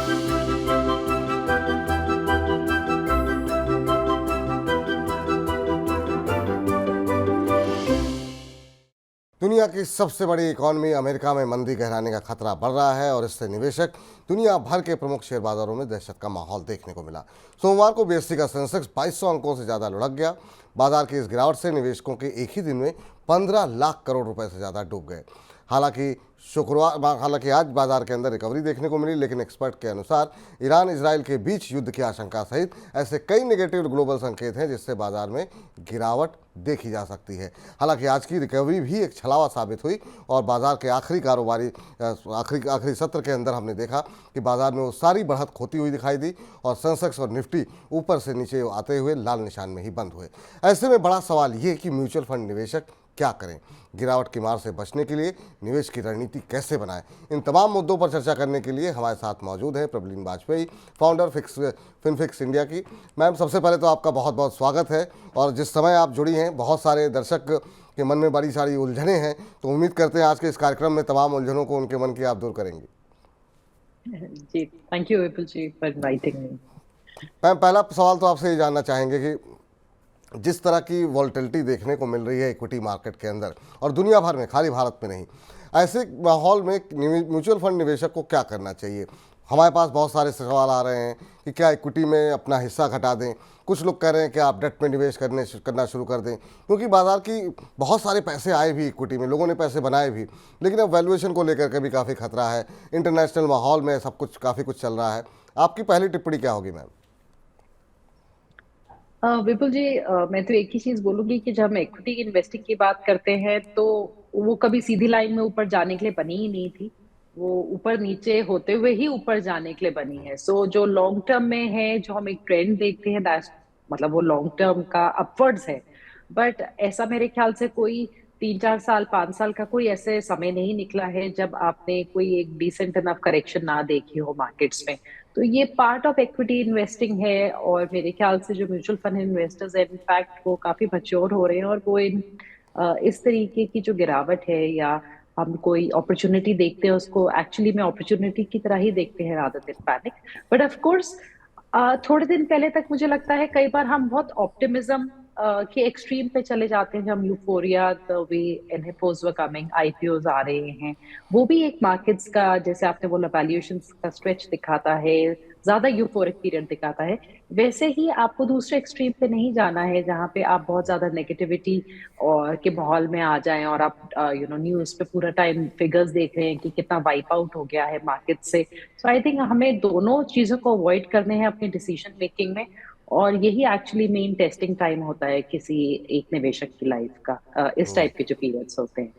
दुनिया की सबसे बड़ी इकॉनमी अमेरिका में मंदी गहराने का खतरा बढ़ रहा है और इससे निवेशक दुनिया भर के प्रमुख शेयर बाजारों में दहशत का माहौल देखने को मिला। सोमवार को बीएसई का सेंसेक्स 2200 अंकों से ज़्यादा लुढ़क गया। बाजार की इस गिरावट से निवेशकों के एक ही दिन में 15 लाख करोड़ रुपए से ज़्यादा डूब गए। हालांकि आज बाजार के अंदर रिकवरी देखने को मिली, लेकिन एक्सपर्ट के अनुसार ईरान इजराइल के बीच युद्ध की आशंका सहित ऐसे कई नेगेटिव ग्लोबल संकेत हैं जिससे बाजार में गिरावट देखी जा सकती है। हालांकि आज की रिकवरी भी एक छलावा साबित हुई और बाजार के आखिरी सत्र के अंदर हमने देखा कि बाजार में वो सारी बढ़त खोती हुई दिखाई दी और सेंसेक्स और निफ्टी ऊपर से नीचे आते हुए लाल निशान में ही बंद हुए। ऐसे में बड़ा सवाल ये कि म्यूचुअल फंड निवेशक क्या करें, गिरावट की मार से बचने के लिए निवेश की रणनीति कैसे बनाएं। इन तमाम मुद्दों पर चर्चा करने के लिए हमारे साथ मौजूद है प्रबलीन वाजपेयी, फाउंडर फिनफिक्स इंडिया की। मैम, सबसे पहले तो आपका बहुत बहुत स्वागत है। और जिस समय आप जुड़ी हैं, बहुत सारे दर्शक के मन में बड़ी सारी उलझनें हैं, तो उम्मीद करते हैं आज के इस कार्यक्रम में तमाम उलझनों को उनके मन की आप दूर करेंगी। जी, thank you Vipul ji for inviting me. Ma'am, पहला सवाल तो आपसे ये जानना चाहेंगे कि जिस तरह की वॉल्टिलिटी देखने को मिल रही है इक्विटी मार्केट के अंदर और दुनिया भर में, खाली भारत में नहीं, ऐसे माहौल में म्यूचुअल फंड निवेशक को क्या करना चाहिए? हमारे पास बहुत सारे सवाल आ रहे हैं कि क्या इक्विटी में अपना हिस्सा घटा दें, कुछ लोग कह रहे हैं कि आप डेट में निवेश करना शुरू कर दें, क्योंकि बाजार की बहुत सारे पैसे आए भी इक्विटी में, लोगों ने पैसे बनाए भी, लेकिन अब वैल्यूएशन को लेकर के भी काफ़ी खतरा है। इंटरनेशनल माहौल में सब कुछ काफ़ी कुछ चल रहा है। आपकी पहली टिप्पणी क्या होगी मैम? विपुल जी, मैं तो एक ही चीज बोलूंगी कि जब हम इक्विटी इन्वेस्टिंग की बात करते हैं तो वो कभी सीधी लाइन में ऊपर जाने के लिए बनी ही नहीं थी। वो ऊपर नीचे होते हुए ही ऊपर जाने के लिए बनी है। सो जो लॉन्ग टर्म में है, जो हम एक ट्रेंड देखते हैं, मतलब वो लॉन्ग टर्म का अपवर्ड्स है। बट ऐसा मेरे ख्याल से कोई 3-4 साल 5 साल का कोई ऐसे समय नहीं निकला है जब आपने कोई एक डिसेंट इनफ करेक्शन ना देखी हो मार्केट्स में। तो ये पार्ट ऑफ इक्विटी इन्वेस्टिंग है और मेरे ख्याल से जो म्यूचुअल फंड इन्वेस्टर्स हैं इनफैक्ट वो काफी मैच्योर हो रहे हैं और वो इस तरीके की जो गिरावट है या हम कोई अपॉर्चुनिटी देखते हैं उसको एक्चुअली में अपॉर्चुनिटी की तरह ही देखते हैं rather than panic. But of course थोड़े दिन पहले तक मुझे लगता है कई बार हम बहुत ऑप्टिमिज्म के एक्सट्रीम पे चले जाते हैं। जब euphoria the way NFOs were coming, IPOs आ रहे हैं, वो भी एक मार्केट्स का, जैसे आपने बोला, वैल्यूएशंस का स्ट्रेच दिखाता है, ज्यादा यूफोरिक पीरियड दिखाता है। वैसे ही आपको दूसरे एक्सट्रीम पे नहीं जाना है जहां पे आप बहुत ज्यादा नेगेटिविटी और के माहौल में आ जाएं और आप न्यूज पे पूरा टाइम फिगर्स देख रहे हैं कि कितना वाइप आउट हो गया है मार्केट से। सो आई थिंक हमें दोनों चीजों को अवॉइड करने हैं अपनी डिसीजन मेकिंग में और यही एक्चुअली मेन टेस्टिंग टाइम होता है किसी एक निवेशक की लाइफ का, इस टाइप के जो पीरियड्स होते हैं।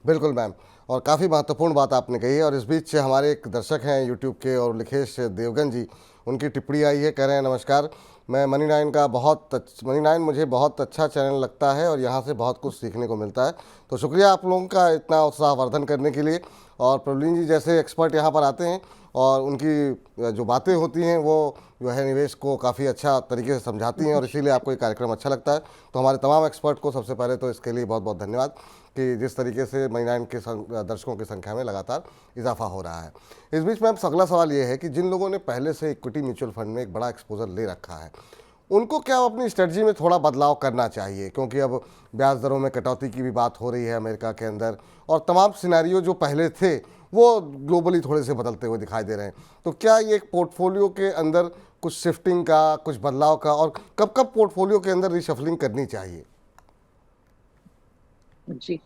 बिल्कुल मैम, और काफ़ी महत्वपूर्ण बात आपने कही है। और इस बीच हमारे एक दर्शक हैं यूट्यूब के और लिखेश देवगन जी, उनकी टिप्पणी आई है, कह रहे हैं नमस्कार, मैं मनी नाइन मुझे बहुत अच्छा चैनल लगता है और यहाँ से बहुत कुछ सीखने को मिलता है। तो शुक्रिया आप लोगों का इतना उत्साहवर्धन करने के लिए। और प्रवीण जी जैसे एक्सपर्ट यहाँ पर आते हैं और उनकी जो बातें होती हैं वो जो है निवेश को काफ़ी अच्छा तरीके से समझाती हैं और इसीलिए आपको ये कार्यक्रम अच्छा लगता है। तो हमारे तमाम एक्सपर्ट को सबसे पहले तो इसके लिए बहुत बहुत धन्यवाद कि जिस तरीके से मनी नाइन के दर्शकों की संख्या में लगातार इजाफा हो रहा है। इस बीच में अगला सवाल ये है कि जिन लोगों ने पहले से इक्विटी म्यूचुअल फंड में एक बड़ा एक्सपोजर ले रखा है, उनको क्या अपनी स्ट्रेटजी में थोड़ा बदलाव करना चाहिए? क्योंकि अब ब्याज दरों में कटौती की भी बात हो रही है अमेरिका के अंदर और तमाम सिनेरियो जो पहले थे वो ग्लोबली थोड़े से बदलते हुए दिखाई दे रहे हैं। तो क्या ये एक पोर्टफोलियो के अंदर कुछ शिफ्टिंग का, कुछ बदलाव का, और कब कब पोर्टफोलियो के अंदर रिशफलिंग करनी चाहिए? जी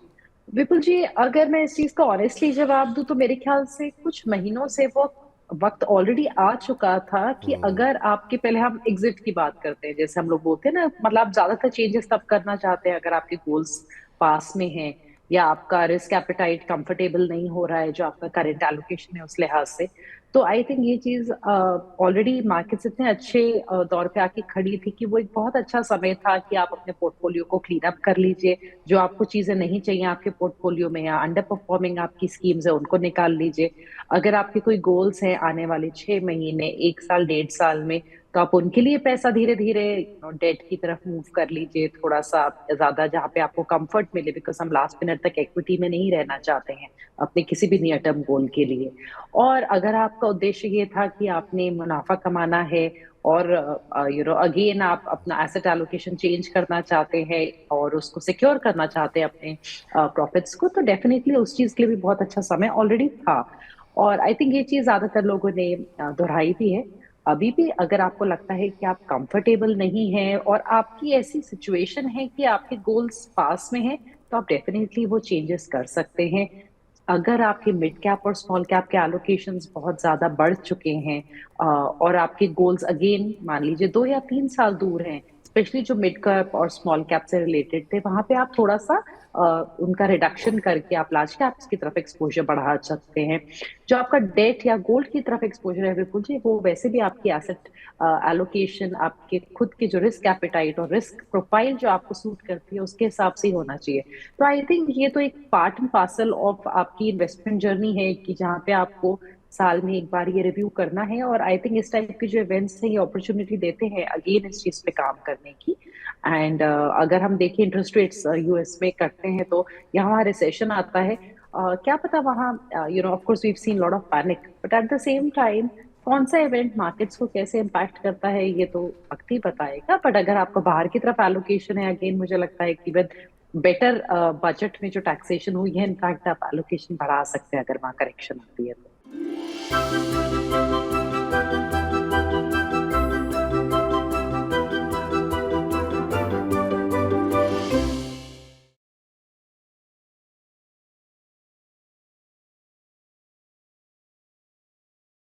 विपुल जी, अगर मैं इस चीज का ऑनेस्टली जवाब दूं तो मेरे ख्याल से कुछ महीनों से वो वक्त ऑलरेडी आ चुका था कि अगर आपके, पहले हम एग्जिट की बात करते हैं, जैसे हम लोग बोलते हैं ना, मतलब आप ज्यादातर चेंजेस तब करना चाहते हैं अगर आपके गोल्स पास में हैं या आपका रिस्क एपेटाइट कंफर्टेबल नहीं हो रहा है जो आपका करंट एलोकेशन है उस लिहाज से। तो आई थिंक ये चीज ऑलरेडी मार्केट्स इतने अच्छे दौर पे आके खड़ी थी कि वो एक बहुत अच्छा समय था कि आप अपने पोर्टफोलियो को क्लीन अप कर लीजिए। जो आपको चीजें नहीं चाहिए आपके पोर्टफोलियो में या अंडर परफॉर्मिंग आपकी स्कीम्स है उनको निकाल लीजिए। अगर आपके कोई गोल्स हैं आने वाले 6 महीने, 1 साल, 1.5 साल में, तो आप उनके लिए पैसा धीरे-धीरे डेट की तरफ मूव कर लीजिए, थोड़ा-सा ज़्यादा जहाँ पे आपको कम्फर्ट मिले, बिकॉज़ हम लास्ट मिनट तक इक्विटी में नहीं रहना चाहते हैं, अपने किसी भी नियर टर्म गोल के लिए। और अगर आपका उद्देश्य ये था कि आपने मुनाफ़ा कमाना है और अगेन आप अपना एसेट एलोकेशन चेंज करना चाहते हैं और उसको सिक्योर करना चाहते हैं अपने प्रॉफिट्स को, तो डेफ़िनिटली उस चीज़ के लिए भी बहुत अच्छा समय ऑलरेडी था। और आई थिंक ये चीज़ ज़्यादातर लोगों ने दोहराई भी है। अभी भी अगर आपको लगता है कि आप कंफर्टेबल नहीं हैं और आपकी ऐसी सिचुएशन है कि आपके गोल्स पास में हैं, तो आप डेफिनिटली वो चेंजेस कर सकते हैं। अगर आपके मिड कैप और स्मॉल कैप के एलोकेशंस बहुत ज़्यादा बढ़ चुके हैं और आपके गोल्स अगेन मान लीजिए 2 या 3 साल दूर हैं, स्पेशली जो मिड कैप और स्मॉल कैप से रिलेटेड थे, वहाँ पे आप थोड़ा-सा उनका रिडक्शन करके आप लार्ज कैप्स की तरफ एक्सपोज़र बढ़ा सकते हैं। जो आपका डेट या गोल्ड की तरफ एक्सपोज़र है विपुल जी, वो वैसे भी आपकी एसेट एलोकेशन आपके खुद के जो रिस्क एपेटाइट और रिस्क प्रोफाइल जो आपको सूट करती है, उसके हिसाब से ही होना चाहिए। तो आई थिंक ये तो एक पार्ट एंड पार्सल ऑफ आपकी इन्वेस्टमेंट जर्नी है कि जहाँ पे आपको साल में एक बार ये रिव्यू करना है और आई थिंक इस टाइप के जो इवेंट्स हैं, ये अपॉर्च्युनिटी देते हैं अगेन इस चीज़ पे काम करने की। एंड अगर हम देखें इंटरेस्ट रेट्स यूएस में करते हैं, तो यहाँ रिसेशन आता है। क्या पता वहाँ of course we have seen lot of panic, but at the same time कौन-सा इवेंट मार्केट्स को कैसे इम्पैक्ट करता है, ये तो वक़्त ही बताएगा। बट अगर आपका बाहर की तरफ एलोकेशन है, अगेन मुझे लगता है कि विद बेटर बजट में जो टैक्सेशन हुई है, इनफैक्ट आप एलोकेशन बढ़ा सकते हैं अगर वहाँ करेक्शन आती है तो।